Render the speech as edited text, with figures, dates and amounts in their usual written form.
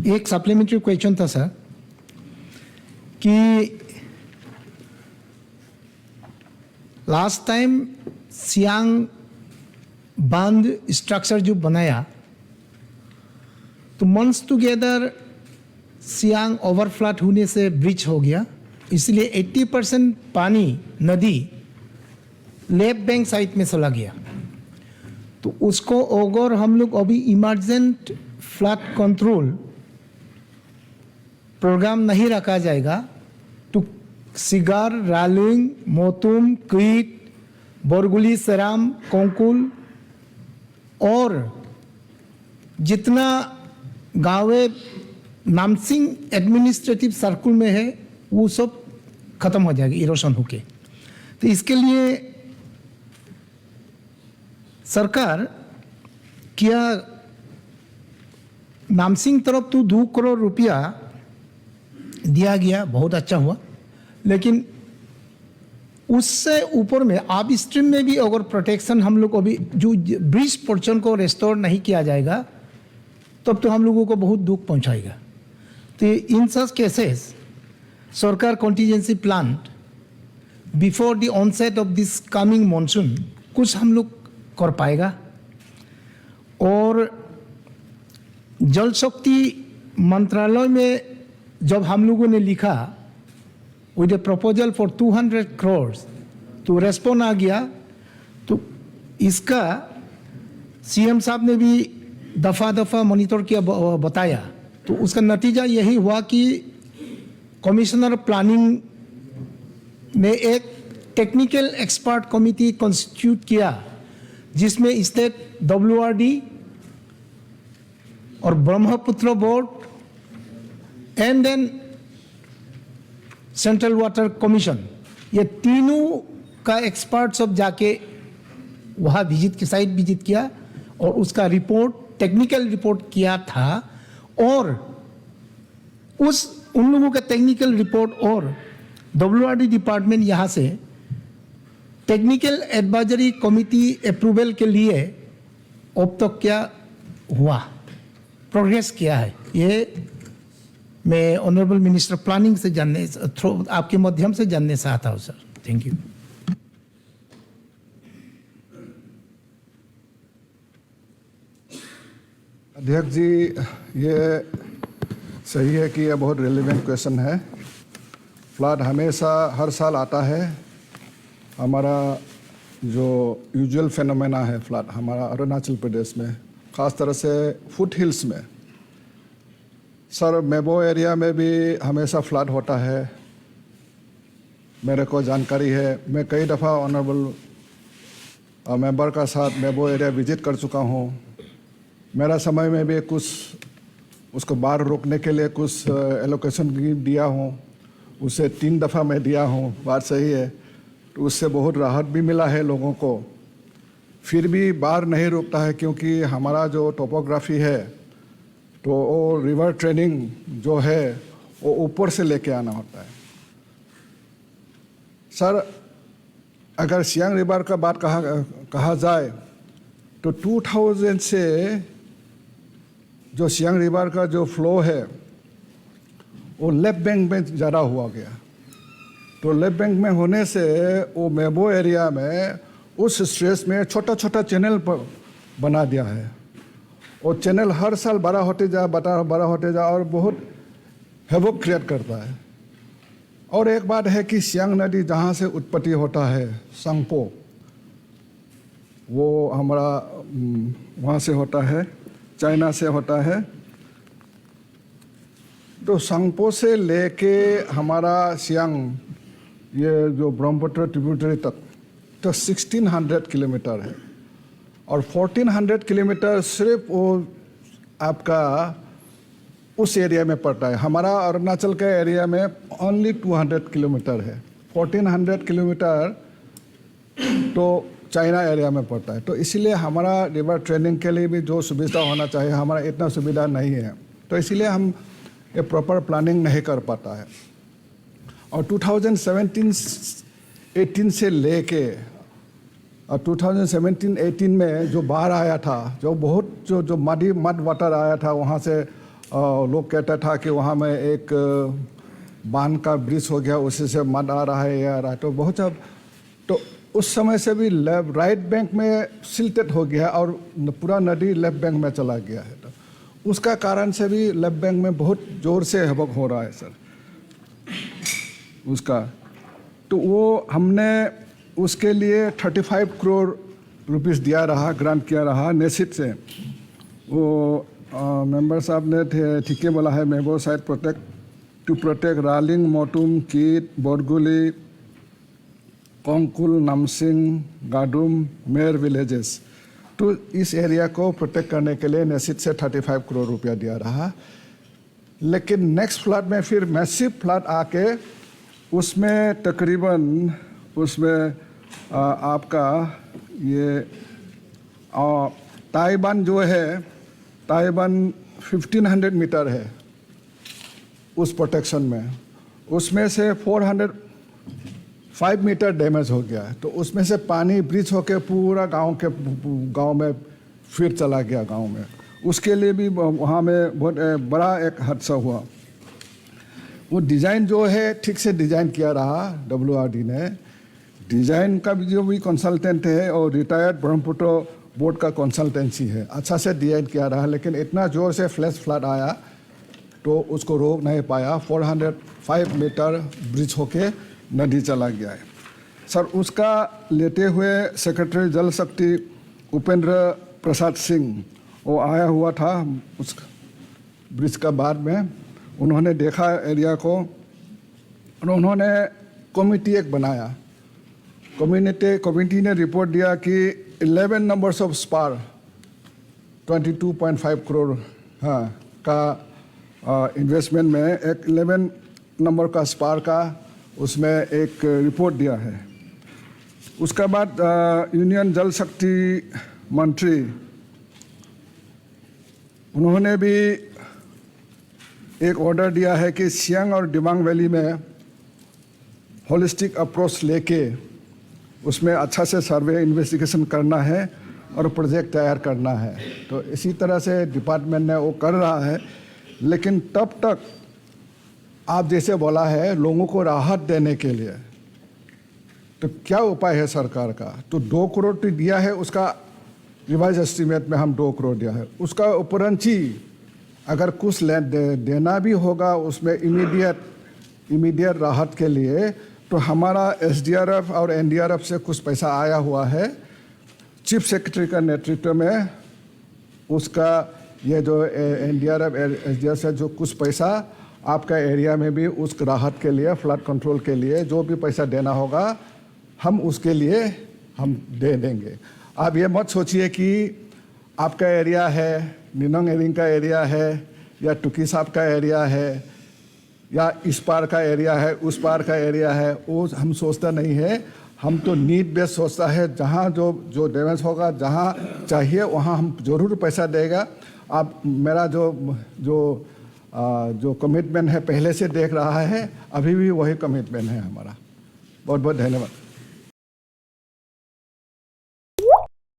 एक supplementary question था sir कि लास्ट टाइम सियांग बांध स्ट्रक्चर जो बनाया तो मंथ्स टुगेदर सियांग ओवरफ्लड होने से ब्रिज हो गया, इसलिए 80% पानी नदी लेफ्ट बैंक साइड में चला गया। तो उसको अगर हम लोग अभी इमरजेंट फ्लड कंट्रोल प्रोग्राम नहीं रखा जाएगा तो सिगार, रालुइंग, मोतुम, क्रीट, बोरगुली, सराम, कोंकुल और जितना गाँवे नामसिंग एडमिनिस्ट्रेटिव सर्कल में है वो सब खत्म हो जाएगा इरोशन होके। तो इसके लिए सरकार क्या नामसिंग तरफ तो 2 करोड़ रुपया दिया गया, बहुत अच्छा हुआ, लेकिन उससे ऊपर में आप स्ट्रीम में भी अगर प्रोटेक्शन हम लोग अभी जो ब्रिज पोर्शन को रेस्टोर नहीं किया जाएगा तब तो हम लोगों को बहुत दुख पहुंचाएगा। तो इन सच केसेस सरकार contingency plan before the onset of this coming monsoon कुछ हम लोग कर पाएगा। और जल शक्ति मंत्रालय में जब हम लोगों ने लिखा with A proposal for 200 crore तो रेस्पॉन्ड आ गया। तो इसका सीएम साहब ने भी दफ़ा दफ़ा मॉनिटर किया, बताया। तो उसका नतीजा यही हुआ कि कमिश्नर प्लानिंग ने एक टेक्निकल एक्सपर्ट कमिटी कॉन्स्टिट्यूट किया जिसमें स्टेट WRD और Brahmaputra board and then central water commission, ये तीनों का एक्सपर्ट सब जाके वहाँ साइट विजिट किया और उसका रिपोर्ट, टेक्निकल रिपोर्ट किया था। और उन लोगों का टेक्निकल रिपोर्ट और WRD डिपार्टमेंट यहाँ से टेक्निकल एडवाइजरी कमिटी अप्रूवल के लिए अब तक क्या हुआ, प्रोग्रेस किया है, ये मैं ऑनरेबल मिनिस्टर प्लानिंग से जानने, थ्रू आपके माध्यम से जानने चाहता हूँ सर। Thank you. अध्यक्ष जी, ये सही है कि यह बहुत रेलेवेंट क्वेश्चन है। फ्लड हमेशा हर साल आता है। हमारा जो यूजुअल फेनोमेना है फ्लड हमारा अरुणाचल प्रदेश में, ख़ास तरह से फुट हिल्स में, सर मेबो एरिया में भी हमेशा फ्लड होता है। मेरे को जानकारी है, मैं कई दफ़ा ऑनरेबल मेंबर का साथ मेबो एरिया विजिट कर चुका हूँ। मेरा समय में भी कुछ उसको बाढ़ रोकने के लिए कुछ एलोकेशन दिया हूँ, उसे 3 दफ़ा मैं दिया हूँ, बात सही है। तो उससे बहुत राहत भी मिला है लोगों को। फिर भी बाढ़ नहीं रुकता है क्योंकि हमारा जो टोपोग्राफी है तो वो रिवर ट्रेनिंग जो है वो ऊपर से लेके आना होता है। सर अगर सियांग रिवर का बात कहा जाए तो 2000 से जो सियांग रिवर का जो फ्लो है वो लेफ्ट बैंक में ज़्यादा हुआ गया। तो लेफ्ट बैंक में होने से वो मेबो एरिया में उस स्ट्रेस में छोटा छोटा चैनल पर बना दिया है। वो चैनल हर साल बड़ा होते जा और बहुत हैवोक क्रिएट करता है। और एक बात है कि सियांग नदी जहाँ से उत्पत्ति होता है सांगपो, वो हमारा वहाँ से होता है, चाइना से होता है। तो सांगपो से लेके हमारा सियांग ये जो ब्रह्मपुत्र ट्रिब्यूटरी तक तो 1600 किलोमीटर है और 1400 किलोमीटर सिर्फ वो आपका उस एरिया में पड़ता है। हमारा अरुणाचल के एरिया में ओनली 200 किलोमीटर है, 1400 किलोमीटर तो चाइना एरिया में पड़ता है। तो इसीलिए हमारा रिवर ट्रेनिंग के लिए भी जो सुविधा होना चाहिए हमारा इतना सुविधा नहीं है। तो इसीलिए हम ये प्रॉपर प्लानिंग नहीं कर पाता है। और 2017-18 से लेके और 2017-18 में जो बाढ़ आया था, जो बहुत जो मड वाटर आया था वहाँ से, लोग कहता था कि वहाँ में एक बांध का ब्रिज हो गया, उसी से मड आ रहा है या तो बहुत सब। तो उस समय से भी राइट बैंक में सिल्टेड हो गया और पूरा नदी लेफ्ट बैंक में चला गया है। तो उसका कारण से भी लेफ्ट बैंक में बहुत ज़ोर से हबक हो रहा है सर उसका। तो वो हमने उसके लिए 35 करोड़ रुपीस दिया रहा, ग्रांट किया रहा नेसिट से। वो मेंबर साहब ने ठीक है बोला है, Mebo side protect to protect Raling, Motum, Kiit, Borguli, Kongkul, Namsing, Gadum, major villages. तो इस एरिया को प्रोटेक्ट करने के लिए नेसिट से 35 करोड़ रुपया दिया रहा। लेकिन नेक्स्ट फ्लड में फिर मैसिव फ्लड आके उसमें तकरीबन उसमें आपका ये ताइबान जो है, ताइबान 1500 मीटर है उस प्रोटेक्शन में, उसमें से 405 मीटर डैमेज हो गया। तो उसमें से पानी ब्रिज होके पूरा गांव में फिर चला गया गांव में। उसके लिए भी वहाँ में बहुत बड़ा एक हादसा हुआ। वो डिज़ाइन जो है ठीक से डिज़ाइन किया रहा WRD ने। डिज़ाइन का भी जो भी कंसल्टेंट है और रिटायर्ड ब्रह्मपुत्र बोर्ड का कंसल्टेंसी है, अच्छा से डिज़ाइन किया रहा। लेकिन इतना ज़ोर से फ्लैश फ्लड आया तो उसको रोक नहीं पाया। 405 मीटर ब्रिज होके नदी चला गया है सर। उसका लेते हुए सेक्रेटरी जल शक्ति उपेंद्र प्रसाद सिंह वो आया हुआ था उस ब्रिज का बाद में। उन्होंने देखा एरिया को और उन्होंने कमेटी एक बनाया। कमेटी ने रिपोर्ट दिया कि 11 नंबर्स ऑफ स्पार 22.5 करोड़ का इन्वेस्टमेंट में एक 11 नंबर का स्पार का उसमें एक रिपोर्ट दिया है। उसके बाद यूनियन जल शक्ति मंत्री उन्होंने भी एक ऑर्डर दिया है कि सियांग और दिबांग वैली में होलिस्टिक अप्रोच लेके उसमें अच्छा से सर्वे इन्वेस्टिगेशन करना है और प्रोजेक्ट तैयार करना है। तो इसी तरह से डिपार्टमेंट ने वो कर रहा है। लेकिन तब तक आप जैसे बोला है लोगों को राहत देने के लिए, तो क्या उपाय है सरकार का? तो 2 करोड़ तो दिया है, उसका रिवाइज एस्टीमेट में हम 2 करोड़ दिया है। उसका उपरंची अगर कुछ देना भी होगा उसमें इमीडिएट राहत के लिए, तो हमारा SDRF और NDRF से कुछ पैसा आया हुआ है। चीफ सेक्रेटरी का नेतृत्व में उसका ये जो NDRF SDRF से जो कुछ पैसा आपका एरिया में भी उस राहत के लिए, फ्लड कंट्रोल के लिए जो भी पैसा देना होगा हम उसके लिए हम दे देंगे। आप ये मत सोचिए कि आपका एरिया है, निनोंग एरिंग का एरिया है या टुकी साहब का एरिया है या इस पार का एरिया है, उस पार का एरिया है, वो हम सोचता नहीं है। हम तो नीड बेस सोचता है, जहाँ जो डैमेज होगा, जहाँ चाहिए वहाँ हम ज़रूर पैसा देगा। आप मेरा जो कमिटमेंट है पहले से देख रहा है, अभी भी वही कमिटमेंट है हमारा। बहुत बहुत धन्यवाद।